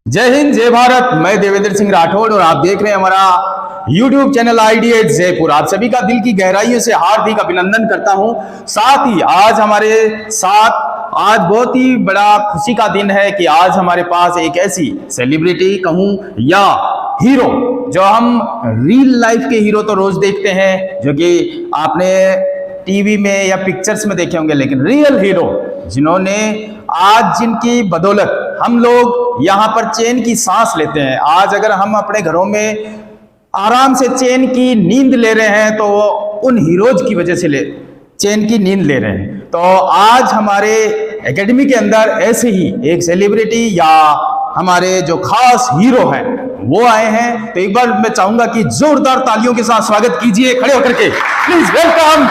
जय हिंद जय भारत। मैं देवेंद्र सिंह राठौड़ और आप देख रहे हैं हमारा YouTube चैनल आईडीएच जयपुर। आप सभी का दिल की गहराइयों से हार्दिक अभिनंदन करता हूं। साथ ही आज हमारे साथ आज बहुत ही बड़ा खुशी का दिन है कि आज हमारे पास एक ऐसी सेलिब्रिटी कहूं या हीरो, जो हम रियल लाइफ के हीरो तो रोज देखते हैं, जो कि आपने टीवी में या पिक्चर्स में देखे होंगे, लेकिन रियल हीरो जिन्होंने आज जिनकी बदौलत हम लोग यहाँ पर चैन की सांस लेते हैं। आज अगर हम अपने घरों में आराम से चैन की नींद ले रहे हैं तो उन हीरोज की वजह से चैन की नींद ले रहे हैं। तो आज हमारे एकेडमी के अंदर ऐसे ही एक सेलिब्रिटी या हमारे जो खास हीरो हैं वो आए हैं। तो एक बार मैं चाहूंगा कि जोरदार तालियों के साथ स्वागत कीजिए खड़े होकर के। Please welcome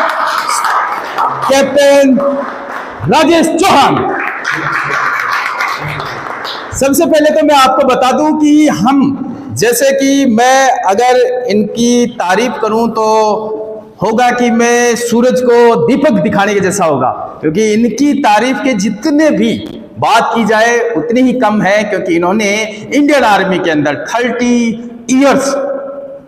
captain Rajesh Chauhan. सबसे पहले तो मैं आपको बता दूं कि हम जैसे कि मैं अगर इनकी तारीफ करूं तो होगा कि मैं सूरज को दीपक दिखाने के जैसा होगा, क्योंकि इनकी तारीफ के जितने भी बात की जाए उतनी ही कम है, क्योंकि इन्होंने इंडियन आर्मी के अंदर 30 इयर्स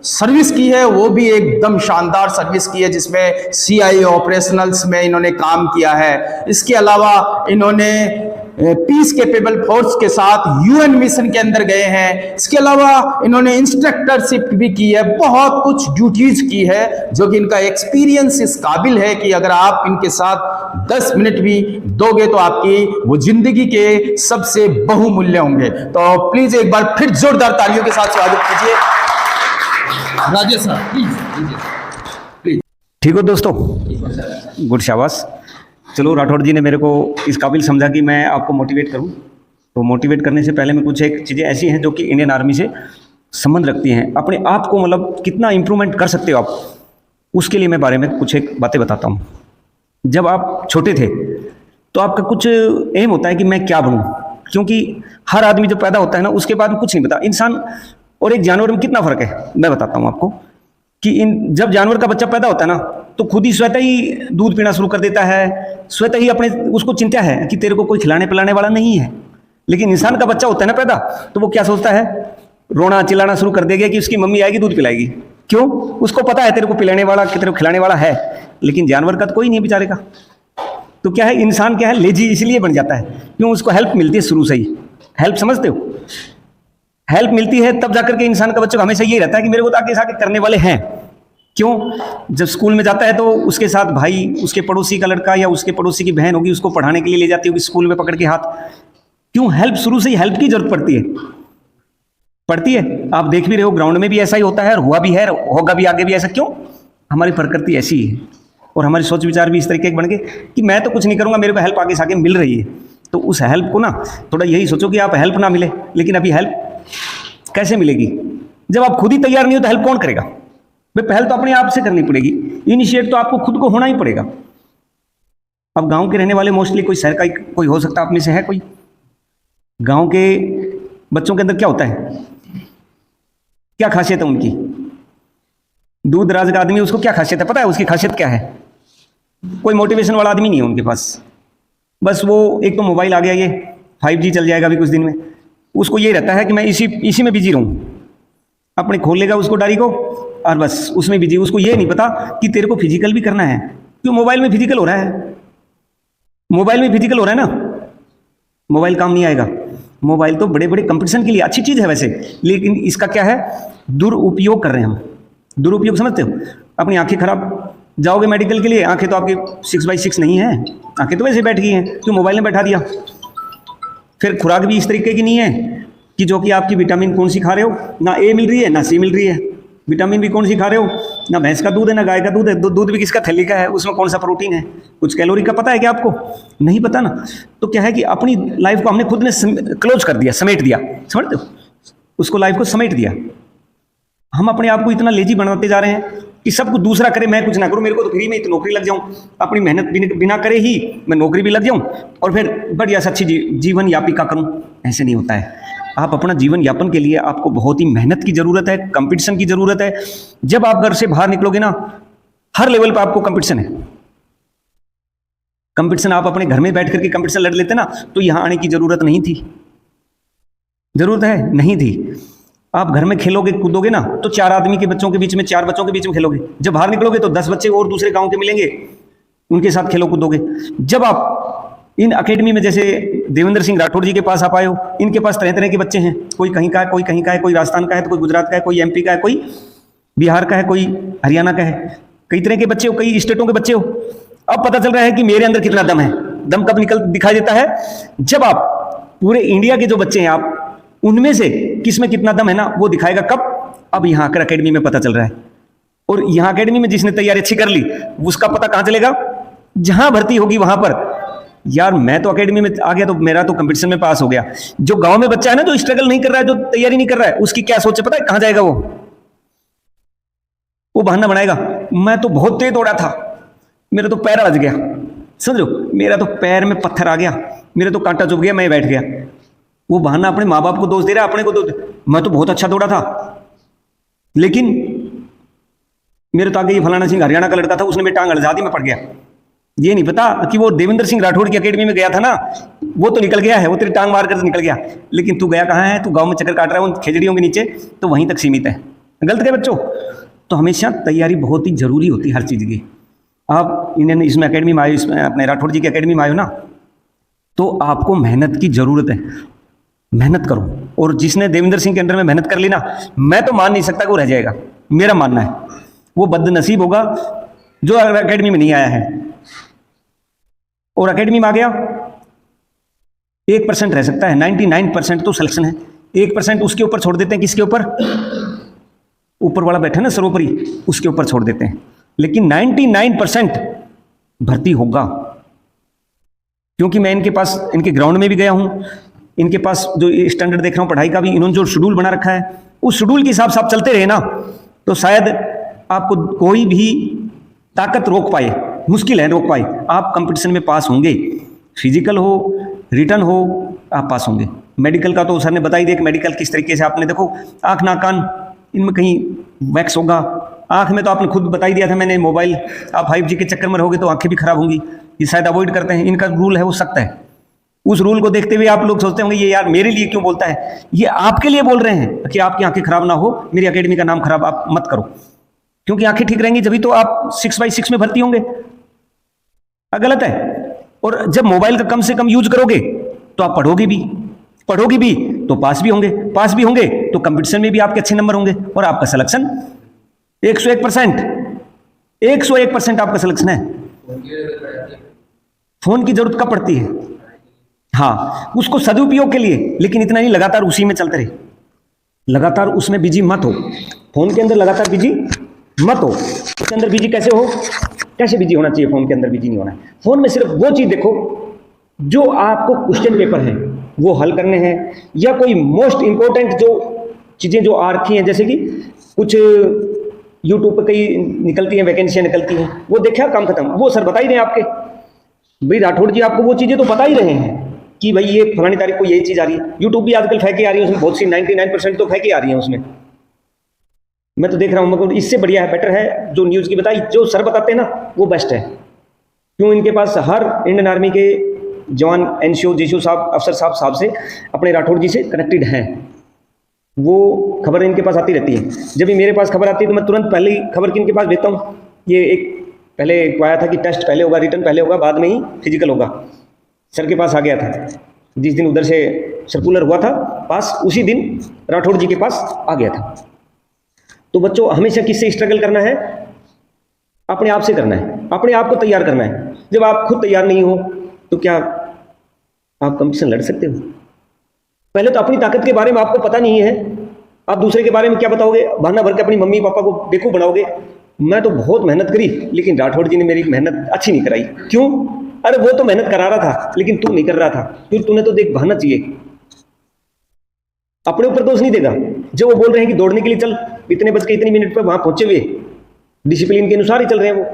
सर्विस की है, वो भी एकदम शानदार सर्विस की है, जिसमें सीआईए ऑपरेशनल्स में इन्होंने काम किया है। इसके अलावा इन्होंने पीस कैपेबल फोर्स के साथ यूएन मिशन के अंदर गए हैं। इसके अलावा इन्होंने इंस्ट्रक्टरशिप भी की है, बहुत कुछ ड्यूटीज की है, जो कि इनका एक्सपीरियंस इस काबिल है कि अगर आप इनके साथ 10 मिनट भी दोगे तो आपकी वो जिंदगी के सबसे बहुमूल्य होंगे। तो प्लीज एक बार फिर जोरदार तालियों के साथ स्वागत कीजिए राजेश सर, प्लीज। ठीक हो दोस्तों, गुड, शाबाश। चलो, राठौड़ जी ने मेरे को इस काबिल समझा कि मैं आपको मोटिवेट करूं। तो मोटिवेट करने से पहले मैं कुछ एक चीज़ें ऐसी हैं जो कि इंडियन आर्मी से संबंध रखती हैं। अपने आप को मतलब कितना इम्प्रूवमेंट कर सकते हो आप, उसके लिए मैं बारे में कुछ एक बातें बताता हूं। जब आप छोटे थे तो आपका कुछ एम होता है कि मैं क्या बनूं, क्योंकि हर आदमी जो पैदा होता है ना, उसके बाद कुछ नहीं पता। इंसान और एक जानवर में कितना फ़र्क है मैं बताता हूँ आपको कि जब जानवर का बच्चा पैदा होता है ना, तो खुद ही स्वतः ही दूध पीना शुरू कर देता है, स्वतः ही अपने उसको चिंता है कि तेरे को कोई खिलाने पिलाने वाला नहीं है। लेकिन इंसान का बच्चा होता है ना पैदा, तो वो क्या सोचता है, रोना चिल्लाना शुरू कर देगा कि उसकी मम्मी आएगी दूध पिलाएगी। क्यों? उसको पता है तेरे को पिलाने वाला, तेरे को खिलाने वाला है। लेकिन जानवर का तो कोई नहीं बेचारे का। तो क्या है, इंसान क्या है, लेजी इसलिए बन जाता है क्यों, उसको हेल्प मिलती है शुरू से ही। हेल्प समझते हो, हेल्प मिलती है तब जाकर के इंसान का बच्चा को हमेशा यही रहता है कि मेरे को तो आगे आगे करने वाले हैं। क्यों? जब स्कूल में जाता है तो उसके साथ भाई, उसके पड़ोसी का लड़का या उसके पड़ोसी की बहन होगी, उसको पढ़ाने के लिए ले जाती होगी स्कूल में पकड़ के हाथ। क्यों? हेल्प, शुरू से ही हेल्प की जरूरत पड़ती है। आप देख भी रहे हो, ग्राउंड में भी ऐसा ही होता है और हुआ भी है, होगा भी आगे भी ऐसा। क्यों? हमारी प्रकृति ऐसी है और हमारे सोच विचार भी इस तरीके के बन गए कि मैं तो कुछ नहीं करूँगा, मेरे को हेल्प आगे से आगे मिल रही है। तो उस हेल्प को ना थोड़ा यही सोचो कि आप हेल्प ना मिले, लेकिन अभी हेल्प कैसे मिलेगी? जब आप खुद ही तैयार नहीं हो तो हेल्प कौन करेगा? भाई पहल तो अपने आप से करनी पड़ेगी, इनिशिएट तो आपको खुद को होना ही पड़ेगा। अब गांव के रहने वाले मोस्टली, कोई शहर का कोई हो सकता है, आप में से है कोई? गांव के बच्चों के अंदर क्या होता है, क्या खासियत है उनकी? दूर दराज का आदमी, उसको क्या खासियत है पता है? उसकी खासियत क्या है? कोई मोटिवेशन वाला आदमी नहीं है उनके पास। बस वो एक तो मोबाइल आ गया, ये 5G चल जाएगा अभी कुछ दिन में, उसको ये रहता है कि मैं इसी में बिजी रहूं। अपने खोल लेगा उसको डायरी को और बस उसमें बिजी। उसको ये नहीं पता कि तेरे को फिजिकल भी करना है। क्यों? मोबाइल में फिजिकल हो रहा है, मोबाइल में फिजिकल हो रहा है ना। मोबाइल काम नहीं आएगा। मोबाइल तो बड़े बड़े कंपटीशन के लिए अच्छी चीज़ है वैसे, लेकिन इसका क्या है, दुरुपयोग कर रहे हैं हम। दुरुपयोग समझते हो? अपनी आंखें खराब, जाओगे मेडिकल के लिए, आंखें तो आपकी 6x6 नहीं है, आंखें तो वैसे बैठ गई हैं, क्यों? मोबाइल में बैठा दिया। फिर खुराक भी इस तरीके की नहीं है कि जो कि आपकी विटामिन कौन सी खा रहे हो, ना ए मिल रही है ना सी मिल रही है। विटामिन भी कौन सी खा रहे हो, ना भैंस का दूध है ना गाय का दूध है। दूध भी किसका, थैली का है, उसमें कौन सा प्रोटीन है, कुछ कैलोरी का पता है क्या आपको? नहीं पता ना। तो क्या है कि अपनी लाइफ को हमने खुद ने क्लोज कर दिया, समेट दिया, समझते हो? उसको लाइफ को समेट दिया। हम अपने आप को इतना लेजी बनाते जा रहे हैं कि सब कुछ दूसरा करे, मैं कुछ ना करूं, मेरे को तो फ्री में नौकरी लग जाऊं, अपनी मेहनत बिना करे ही मैं नौकरी भी लग जाऊं और फिर बढ़िया से अच्छी जीवन यापिका करूं। ऐसे नहीं होता है। आप अपना जीवन यापन के लिए आपको बहुत ही मेहनत की जरूरत है, कंपटीशन की जरूरत है। जब आप घर से बाहर निकलोगे ना, हर लेवल पर आपको कंपटीशन है। कंपटीशन आप अपने घर में बैठ करके कंपटीशन लड़ लेते ना, तो यहां आने की जरूरत नहीं थी। जरूरत है? नहीं थी। आप घर में खेलोगे कूदोगे ना तो 4 आदमी के बच्चों के बीच में, 4 बच्चों के बीच में खेलोगे। जब बाहर निकलोगे तो 10 बच्चे और दूसरे गांव के मिलेंगे, उनके साथ खेलो कूदोगे। जब आप इन एकेडमी में, जैसे देवेंद्र सिंह राठौड़ जी के पास आप आए हो, इनके पास तरह तरह के बच्चे हैं, कोई कहीं का है, कोई कहीं का है, कोई राजस्थान का है, तो कोई गुजरात का है, कोई MP का है, कोई बिहार का है, कोई हरियाणा का है, कई तरह के बच्चे हो, कई स्टेटों के बच्चे हो। अब पता चल रहा है कि मेरे अंदर कितना दम है। दम कब दिखाई देता है? जब आप पूरे इंडिया के जो बच्चे हैं, आप उनमें से किस में कितना दम है ना, वो दिखाएगा कब? अब यहाँ आकर अकेडमी में पता चल रहा है। और यहाँ अकेडमी में जिसने तैयारी अच्छी कर ली, उसका पता कहाँ चलेगा? जहां भर्ती होगी वहां पर। यार मैं तो अकेडमी में आ गया तो मेरा तो कंपटीशन में पास हो गया। जो गांव में बच्चा है ना, जो स्ट्रगल नहीं कर रहा है, जो तैयारी नहीं कर रहा है, उसकी क्या सोच है पता है? कहां जाएगा वो बहाना बनाएगा, मैं तो बहुत तेज दौड़ा था, मेरा तो पैर अड़च गया, समझो, मेरा तो पैर में पत्थर आ गया, मेरे तो कांटा चुभ गया, मैं बैठ गया। वो बहाना अपने माँ बाप को दोष दे रहा है, अपने को दोष। मैं तो बहुत अच्छा दौड़ा था, लेकिन मेरे तो आगे ये फलाना सिंह हरियाणा का लड़का था, उसने मेरी टांग अड़जा दी, मैं पड़ गया। ये नहीं पता कि वो देवेंद्र सिंह राठौड़ की अकेडमी में गया था ना, वो तो निकल गया है, वो तेरी टांग मार कर निकल गया, लेकिन तू गया कहाँ है? तू गांव में चक्कर काट रहा है उन खेजड़ियों के नीचे, तो वहीं तक सीमित है। गलत है बच्चों। तो हमेशा तैयारी बहुत ही जरूरी होती है हर चीज़ की। आप इंडियन इसमें अकेडमी में आए, इसमें अपने राठौड़ जी की अकेडमी में आए हो ना, तो आपको मेहनत की जरूरत है। मेहनत करो, और जिसने देवेंद्र सिंह के अंडर में मेहनत कर ली ना, मैं तो मान नहीं सकता कि वो रह जाएगा। मेरा मानना है वो बदनसीब होगा जो अकेडमी में नहीं आया है और अकेडमी में आ गया। 1% रह सकता है, 99% तो सिलेक्शन है। 1% उसके ऊपर छोड़ देते हैं। किसके ऊपर? ऊपर वाला बैठा ना सर्वोपरि, उसके ऊपर छोड़ देते हैं। लेकिन 99% भर्ती होगा, क्योंकि मैं इनके पास, इनके ग्राउंड में भी गया हूं, इनके पास जो स्टैंडर्ड देख रहा हूं पढ़ाई का भी, इन्होंने जो शेड्यूल बना रखा है, उस शेड्यूल के हिसाब से आप चलते रहे ना, तो शायद आपको कोई भी ताकत रोक पाए। मुश्किल है रोक पाए। आप कंपटीशन में पास होंगे, फिजिकल हो, रिटर्न हो, आप पास होंगे। मेडिकल का तो सर ने बता ही दिया कि मेडिकल किस तरीके से, आपने देखो आँख नाक कान इनमें कहीं वैक्स होगा। आँख में तो आपने खुद बता ही दिया था मैंने, मोबाइल आप 5G के चक्कर में रहोगे तो आँखें भी खराब होंगी। ये शायद अवॉइड करते हैं, इनका रूल है वो सख्त है। उस रूल को देखते हुए आप लोग सोचते होंगे ये यार मेरे लिए क्यों बोलता है। ये आपके लिए बोल रहे हैं कि आपकी आंखें खराब ना हो, मेरी अकेडमी का नाम खराब आप मत करो, क्योंकि आंखें ठीक रहेंगी जभी तो आप 6x6 में भर्ती होंगे। गलत है। और जब मोबाइल का कम से कम यूज करोगे तो आप पढ़ोगे भी तो पास भी होंगे तो कंपटीशन में भी आपके अच्छे नंबर होंगे और आपका सिलेक्शन 101% आपका सिलेक्शन है। फोन की जरूरत कब पड़ती है? हाँ, उसको सदुपयोग के लिए, लेकिन इतना नहीं लगातार उसी में चलते रहे। लगातार उसमें बिजी मत हो। फोन के अंदर लगातार बिजी मत हो। उसके अंदर बिजी कैसे बिजी होना चाहिए? फोन के अंदर बिजी नहीं होना है। फोन में सिर्फ वो चीज देखो जो आपको क्वेश्चन पेपर है वो हल करने हैं, या कोई मोस्ट इंपॉर्टेंट जो चीजें जो आ रखी हैं, जैसे कि कुछ यूट्यूब पर कई निकलती हैं, वैकेंसियां निकलती हैं, वो देखा, काम खत्म। वो सर बता ही रहे हैं आपके, भाई राठौड़ जी आपको वो चीजें तो बता ही रहे हैं कि भाई ये फलानी तारीख को यही चीज आ रही है। यूट्यूब भी आजकल फेंके आ रही है, उसमें बहुत सी 99% तो फेंके आ रही है उसमें। मैं तो देख रहा हूँ, मगर इससे बढ़िया है, बेटर है जो न्यूज़ की बताई, जो सर बताते हैं ना वो बेस्ट है। क्यों? इनके पास हर इंडियन आर्मी के जवान NCO JCO साहब, अफसर साहब से, अपने राठौड़ जी से कनेक्टेड हैं। वो खबर इनके पास आती रहती है। जब भी मेरे पास खबर आती है तो मैं तुरंत पहले ही खबर की इनके पास भेजता हूँ। ये एक पहले आया था कि टेस्ट पहले होगा, रिटर्न पहले होगा, बाद में ही फिजिकल होगा। सर के पास आ गया था, जिस दिन उधर से सर्कुलर हुआ था पास, उसी दिन राठौड़ जी के पास आ गया था। तो बच्चों हमेशा किससे स्ट्रगल करना है? अपने आप से करना है, अपने आप को तैयार करना है। जब आप खुद तैयार नहीं हो तो क्या आप कंपटीशन लड़ सकते हो? पहले तो अपनी ताकत के बारे में आपको पता नहीं है, आप दूसरे के बारे में क्या बताओगे? बहाना भर के अपनी मम्मी पापा को बेवकूफ बनाओगे। मैं तो बहुत मेहनत करी, लेकिन राठौड़ जी ने मेरी मेहनत अच्छी नहीं कराई। क्यों? अरे वो तो मेहनत करा रहा था, लेकिन तू नहीं कर रहा था। फिर तूने तो देख बहाना चाहिए, अपने ऊपर दोष नहीं देगा। जो वो बोल रहे हैं कि दौड़ने के लिए चल, इतने बज के इतनी मिनट पर वहां पहुंचे हुए, डिसिप्लिन के अनुसार ही चल रहे हैं वो।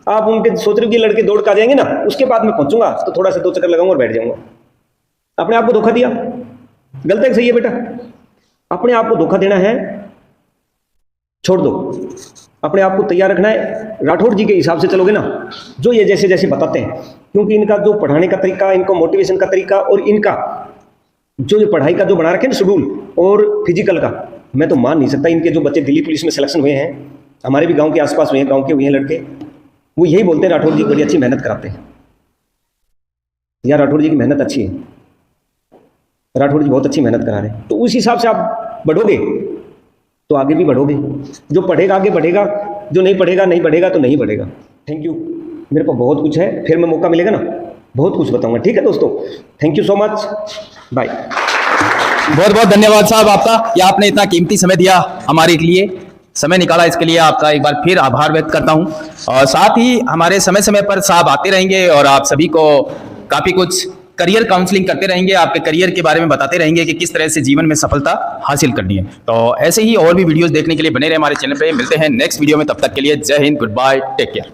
आप उनके सोच रहे हो कि लड़के दौड़ कर जाएंगे ना, उसके बाद मैं पहुंचूंगा तो थोड़ा सा 2 चक्कर लगाऊंगा और बैठ जाऊंगा। अपने आप को धोखा दिया। गलत है सही है बेटा? अपने आप को धोखा देना है, छोड़ दो। अपने आप को तैयार रखना है। राठौड़ जी के हिसाब से चलोगे ना, जो ये जैसे जैसे बताते हैं, क्योंकि इनका जो पढ़ाने का तरीका, इनको मोटिवेशन का तरीका और इनका जो ये पढ़ाई का जो बना रखे ना शेड्यूल और फिजिकल का, मैं तो मान नहीं सकता। इनके जो बच्चे दिल्ली पुलिस में सिलेक्शन हुए हैं, हमारे भी गांव के आसपास हुए हैं, गांव के हुए हैं लड़के, वो यही बोलते हैं राठौर जी बड़ी अच्छी मेहनत कराते हैं। यार राठौर जी की मेहनत अच्छी है, राठौर जी बहुत अच्छी मेहनत करा रहे हैं। तो उस हिसाब से आप बढ़ोगे तो आगे भी बढ़ोगे। जो पढ़ेगा आगे बढ़ेगा, जो नहीं पढ़ेगा तो नहीं बढ़ेगा। Thank you. मेरे पास बहुत कुछ है, फिर मैं मौका मिलेगा ना बहुत कुछ बताऊंगा। ठीक है दोस्तों, thank you so much, bye. बहुत बहुत धन्यवाद साहब आपका, ये आपने इतना कीमती समय दिया हमारे लिए, समय निकाला, इसके लिए आपका एक बार फिर आभार व्यक्त करता हूं। और साथ ही हमारे समय समय पर साहब आते रहेंगे और आप सभी को काफ़ी कुछ करियर काउंसलिंग करते रहेंगे, आपके करियर के बारे में बताते रहेंगे कि किस तरह से जीवन में सफलता हासिल करनी है। तो ऐसे ही और भी वीडियोस देखने के लिए बने रहे हमारे चैनल पे। मिलते हैं नेक्स्ट वीडियो में, तब तक के लिए जय हिंद, गुड बाय, टेक केयर।